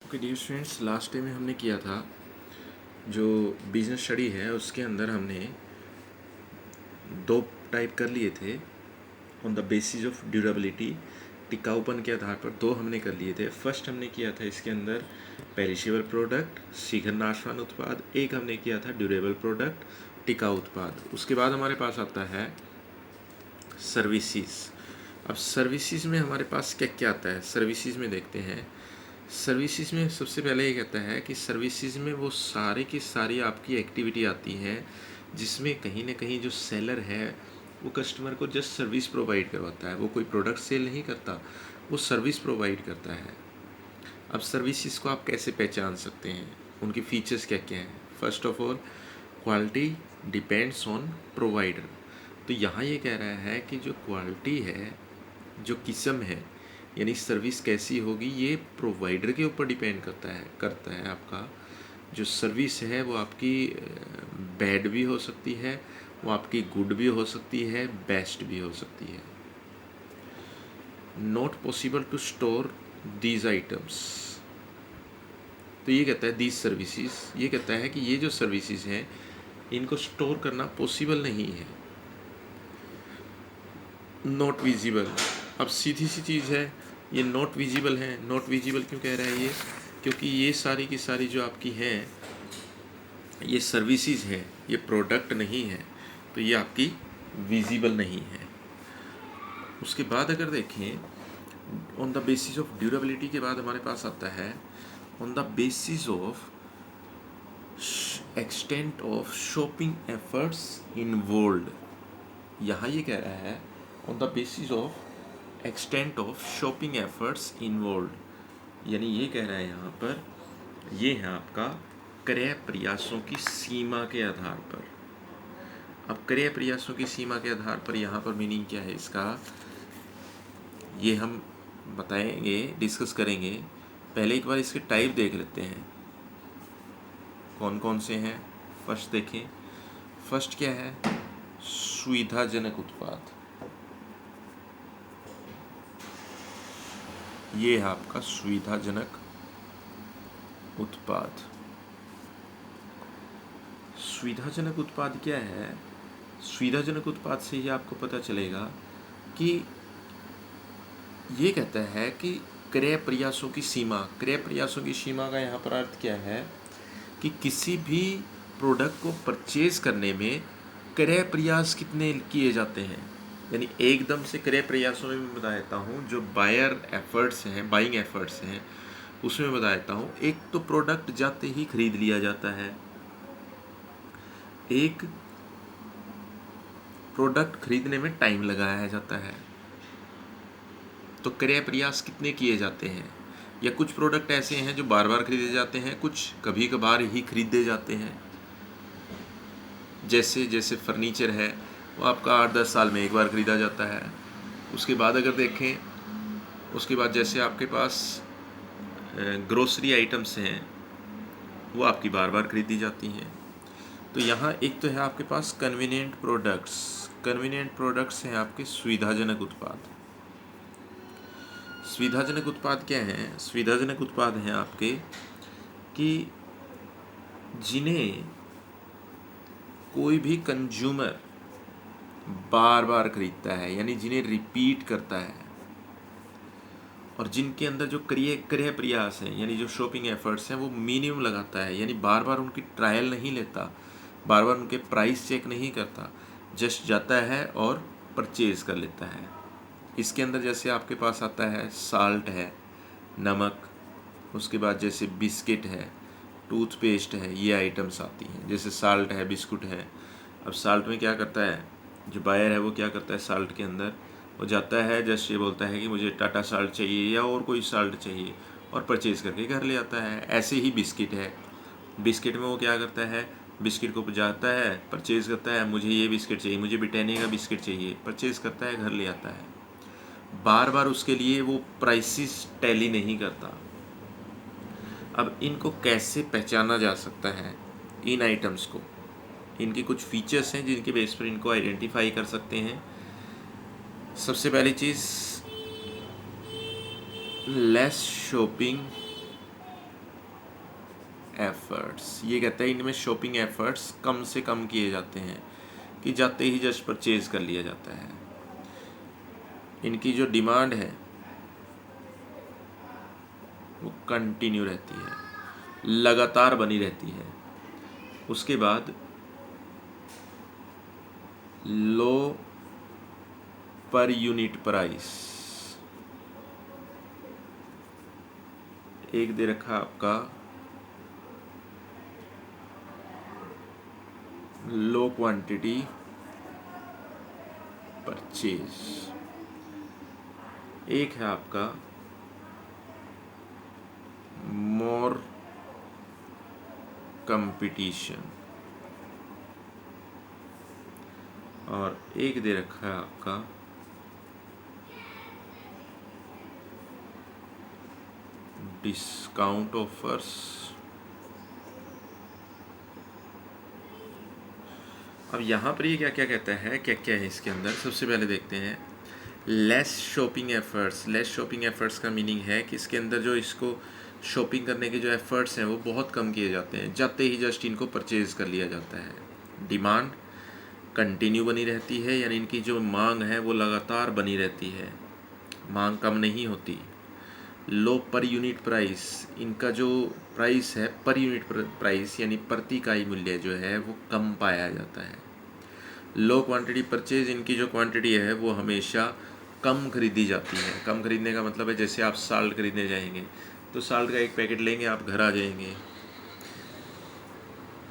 Okay dear students, last time में हमने किया था जो बिजनेस स्टडी है उसके अंदर हमने दो टाइप कर लिए थे। On the basis of durability, टिकाऊपन के आधार पर दो हमने कर लिए थे। फर्स्ट हमने किया था इसके अंदर पेरिशेबल प्रोडक्ट, शीघ्र नाशवान उत्पाद। एक हमने किया था ड्यूरेबल प्रोडक्ट, टिकाऊ उत्पाद। उसके बाद हमारे पास आता है सर्विसेज। अब सर्विसेज में हमारे पास क्या क्या आता है, सर्विसेज में देखते हैं। सर्विसेज में सबसे पहले ये कहता है कि सर्विसेज में वो सारी की सारी आपकी एक्टिविटी आती है जिसमें कहीं ना कहीं जो सेलर है वो कस्टमर को जस्ट सर्विस प्रोवाइड करवाता है। वो कोई प्रोडक्ट सेल नहीं करता, वो सर्विस प्रोवाइड करता है। अब सर्विसेज को आप कैसे पहचान सकते हैं, उनके फीचर्स क्या क्या हैं। First of all, quality depends on provider. तो यहाँ ये कह रहा है कि जो क्वालिटी है, जो किस्म है, यानी सर्विस कैसी होगी, ये प्रोवाइडर के ऊपर डिपेंड करता है। आपका जो सर्विस है वो आपकी बैड भी हो सकती है, वो आपकी गुड भी हो सकती है, बेस्ट भी हो सकती है। Not possible to store these items. तो ये कहता है दीज सर्विसेज, ये कहता है कि ये जो सर्विसेज हैं इनको स्टोर करना पॉसिबल नहीं है। नॉट विजिबल, अब सीधी सी चीज़ है, ये नॉट विजिबल है। नॉट विजिबल क्यों कह रहा है ये, क्योंकि ये सारी की सारी जो आपकी हैं ये सर्विसेज हैं, ये प्रोडक्ट नहीं है, तो ये आपकी विजिबल नहीं है। उसके बाद अगर देखें on the basis of durability के बाद हमारे पास आता है on the basis of extent of shopping efforts involved. यहाँ ये कह रहा है on the basis of extent of shopping efforts involved, यानी ये कह रहा है यहाँ पर, ये है आपका क्रय प्रयासों की सीमा के आधार पर। अब क्रय प्रयासों की सीमा के आधार पर यहाँ पर मीनिंग क्या है इसका, ये हम बताएंगे, डिस्कस करेंगे। पहले एक बार इसके टाइप देख लेते हैं कौन कौन से हैं। फर्स्ट देखें, फर्स्ट क्या है, सुविधाजनक उत्पाद। ये है आपका सुविधाजनक उत्पाद। सुविधाजनक उत्पाद क्या है, सुविधाजनक उत्पाद से ही आपको पता चलेगा कि ये कहता है कि क्रय प्रयासों की सीमा, क्रय प्रयासों की सीमा का यहाँ पर अर्थ क्या है कि किसी भी प्रोडक्ट को परचेज करने में क्रय प्रयास कितने किए जाते हैं। यानी एकदम से क्रय प्रयासों में मैं बता देता हूँ, जो बायर एफर्ट्स हैं, बाइंग एफर्ट्स हैं, उसमें बता देता हूँ। एक तो प्रोडक्ट जाते ही खरीद लिया जाता है, एक प्रोडक्ट खरीदने में टाइम लगाया जाता है। तो क्रय प्रयास कितने किए जाते हैं, या कुछ प्रोडक्ट ऐसे हैं जो बार बार खरीदे जाते हैं, कुछ कभी कभार ही खरीदे जाते हैं। जैसे जैसे फर्नीचर है वो आपका 8-10 साल में एक बार ख़रीदा जाता है। उसके बाद अगर देखें, उसके बाद जैसे आपके पास ग्रोसरी आइटम्स हैं वो आपकी बार बार खरीदी जाती हैं। तो यहाँ एक तो है आपके पास कन्वीनियंट प्रोडक्ट्स। कन्वीनियंट प्रोडक्ट्स हैं आपके सुविधाजनक उत्पाद। सुविधाजनक उत्पाद क्या हैं, सुविधाजनक उत्पाद हैं आपके कि जिन्हें कोई भी कंज्यूमर बार बार खरीदता है, यानी जिन्हें रिपीट करता है, और जिनके अंदर जो क्रय प्रयास हैं, यानी जो शॉपिंग एफर्ट्स हैं, वो मिनिमम लगाता है। यानी बार बार उनकी ट्रायल नहीं लेता, बार बार उनके प्राइस चेक नहीं करता, जस्ट जाता है और परचेज़ कर लेता है। इसके अंदर जैसे आपके पास आता है साल्ट है, नमक, उसके बाद जैसे बिस्किट है, टूथपेस्ट है, ये आइटम्स आती हैं। जैसे साल्ट है, बिस्कुट है। अब साल्ट में क्या करता है, जो बायर है वो क्या करता है, साल्ट के अंदर वो जाता है, जस्ट ये बोलता है कि मुझे टाटा साल्ट चाहिए या और कोई साल्ट चाहिए, और परचेज़ करके घर ले आता है। ऐसे ही बिस्किट है, बिस्किट में वो क्या करता है, बिस्किट को जाता है, परचेज़ करता है, मुझे ये बिस्किट चाहिए, मुझे ब्रिटानिया का बिस्किट चाहिए, परचेज़ करता है, घर ले आता है। बार बार उसके लिए वो प्राइसेस टैली नहीं करता। अब इनको कैसे पहचाना जा सकता है, इन आइटम्स को, इनके कुछ फीचर्स हैं जिनके बेस पर इनको आइडेंटिफाई कर सकते हैं। सबसे पहली चीज़, लेस शॉपिंग एफर्ट्स, ये कहता है इनमें शॉपिंग एफर्ट्स कम से कम किए जाते हैं कि जाते ही जस्ट परचेज कर लिया जाता है। इनकी जो डिमांड है वो कंटिन्यू रहती है, लगातार बनी रहती है। उसके बाद लो पर यूनिट प्राइस, एक दे रखा आपका लो क्वांटिटी परचेज, एक है आपका मोर कंपटीशन, और एक दे रखा है आपका डिस्काउंट ऑफर्स। अब यहाँ पर ये क्या क्या कहता है, क्या क्या है इसके अंदर, सबसे पहले देखते हैं less shopping efforts. Less shopping efforts का मीनिंग है कि इसके अंदर जो इसको शॉपिंग करने के जो एफर्ट्स हैं वो बहुत कम किए जाते हैं, जाते ही जस्ट इनको परचेज कर लिया जाता है। डिमांड कंटिन्यू बनी रहती है, यानी इनकी जो मांग है वो लगातार बनी रहती है, मांग कम नहीं होती। लो पर यूनिट प्राइस, इनका जो प्राइस है पर यूनिट प्राइस यानी प्रति इकाई मूल्य जो है वो कम पाया जाता है। लो क्वांटिटी परचेज, इनकी जो क्वांटिटी है वो हमेशा कम खरीदी जाती है। कम खरीदने का मतलब है जैसे आप साल्ट खरीदने जाएंगे तो साल्ट का एक पैकेट लेंगे, आप घर आ जाएंगे।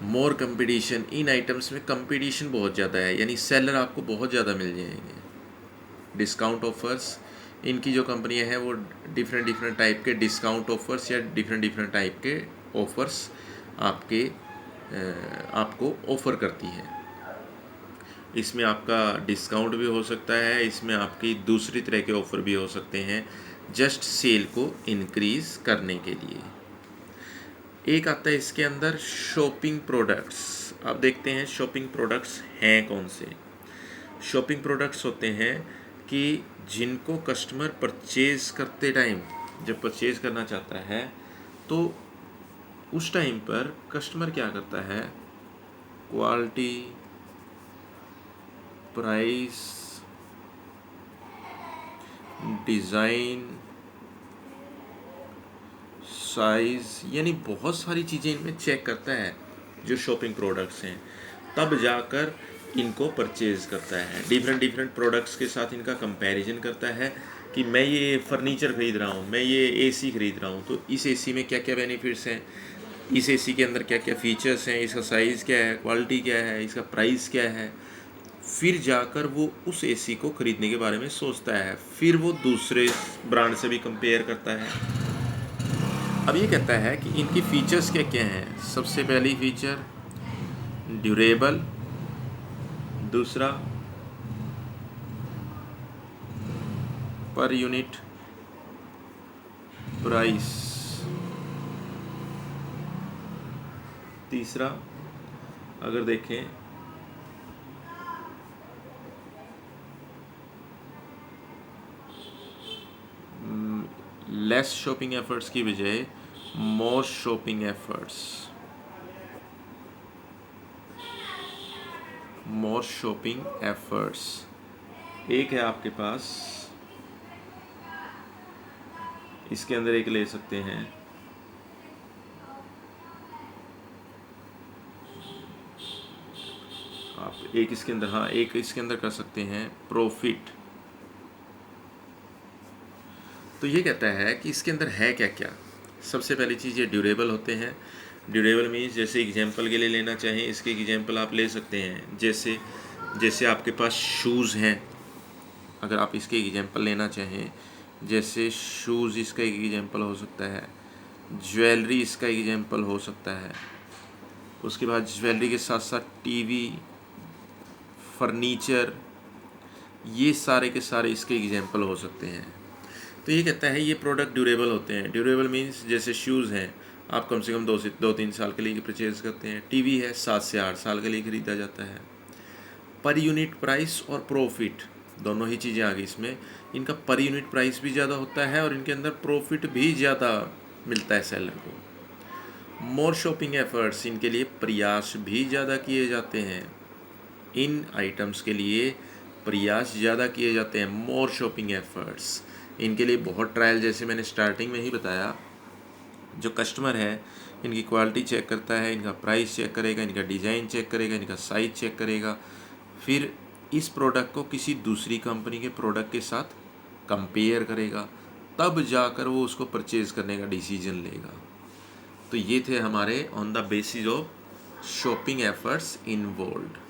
मोर कंपटीशन, इन आइटम्स में कंपटीशन बहुत ज़्यादा है, यानी सेलर आपको बहुत ज़्यादा मिल जाएंगे। डिस्काउंट ऑफर्स, इनकी जो कंपनियां हैं वो डिफरेंट टाइप के डिस्काउंट ऑफर्स या डिफरेंट टाइप के ऑफर्स आपको ऑफ़र करती हैं। इसमें आपका डिस्काउंट भी हो सकता है, इसमें आपकी दूसरी तरह के ऑफ़र भी हो सकते हैं, जस्ट सेल को इंक्रीज़ करने के लिए। एक आता है इसके अंदर शॉपिंग प्रोडक्ट्स। अब देखते हैं शॉपिंग प्रोडक्ट्स हैं कौन से। शॉपिंग प्रोडक्ट्स होते हैं कि जिनको कस्टमर परचेज़ करते टाइम, जब परचेज़ करना चाहता है तो उस टाइम पर कस्टमर क्या करता है, क्वालिटी, प्राइस, डिज़ाइन, साइज़, यानी बहुत सारी चीज़ें इनमें चेक करता है जो शॉपिंग प्रोडक्ट्स हैं, तब जाकर इनको परचेज़ करता है। डिफरेंट प्रोडक्ट्स के साथ इनका कंपैरिजन करता है कि मैं ये फर्नीचर ख़रीद रहा हूँ, मैं ये एसी ख़रीद रहा हूँ, तो इस एसी में क्या क्या बेनिफिट्स हैं, इस एसी के अंदर क्या क्या फ़ीचर्स हैं, इसका साइज़ क्या है, क्वालिटी क्या है, इसका प्राइस क्या है। फिर जाकर वो उस एसी को ख़रीदने के बारे में सोचता है, फिर वो दूसरे ब्रांड से भी कंपेयर करता है। अब ये कहता है कि इनकी फ़ीचर्स क्या क्या हैं। सबसे पहली फ़ीचर ड्यूरेबल, दूसरा पर यूनिट प्राइस, तीसरा अगर देखें लेस शॉपिंग एफर्ट्स की बजाय मोर शॉपिंग एफर्ट्स, मोर शॉपिंग एफर्ट्स। एक है आपके पास, इसके अंदर एक ले सकते हैं आप, एक इसके अंदर, हाँ एक इसके अंदर कर सकते हैं प्रॉफिट। तो ये कहता है कि इसके अंदर है क्या क्या। सबसे पहली चीज़ ये ड्यूरेबल होते हैं। ड्यूरेबल मीन्स जैसे एग्जांपल के लिए लेना चाहें, इसके एग्जांपल आप ले सकते हैं, जैसे आपके पास शूज़ हैं, अगर आप इसके एग्जांपल लेना चाहें, जैसे शूज़ इसका एक एग्जांपल हो सकता है, ज्वेलरी इसका एग्जांपल हो सकता है। उसके बाद ज्वेलरी के साथ साथ टीवी, फर्नीचर, ये सारे के सारे इसके एग्जांपल हो सकते हैं। तो ये कहता है ये प्रोडक्ट ड्यूरेबल होते हैं। ड्यूरेबल मीन्स जैसे शूज़ हैं, आप कम से कम 2 से 3 साल के लिए परचेज़ करते हैं। टीवी है 7 से 8 साल के लिए ख़रीदा जाता है। पर यूनिट प्राइस और प्रॉफिट दोनों ही चीज़ें आ गई इसमें। इनका पर यूनिट प्राइस भी ज़्यादा होता है और इनके अंदर प्रॉफिट भी ज़्यादा मिलता है सेलर को। मोर शॉपिंग एफर्ट्स, इनके लिए प्रयास भी ज़्यादा किए जाते हैं। इन आइटम्स के लिए प्रयास ज़्यादा किए जाते हैं, मोर शॉपिंग एफर्ट्स। इनके लिए बहुत ट्रायल, जैसे मैंने स्टार्टिंग में ही बताया, जो कस्टमर है इनकी क्वालिटी चेक करता है, इनका प्राइस चेक करेगा, इनका डिज़ाइन चेक करेगा, इनका साइज चेक करेगा, फिर इस प्रोडक्ट को किसी दूसरी कंपनी के प्रोडक्ट के साथ कंपेयर करेगा, तब जाकर वो उसको परचेज़ करने का डिसीजन लेगा। तो ये थे हमारे on the basis of shopping efforts involved.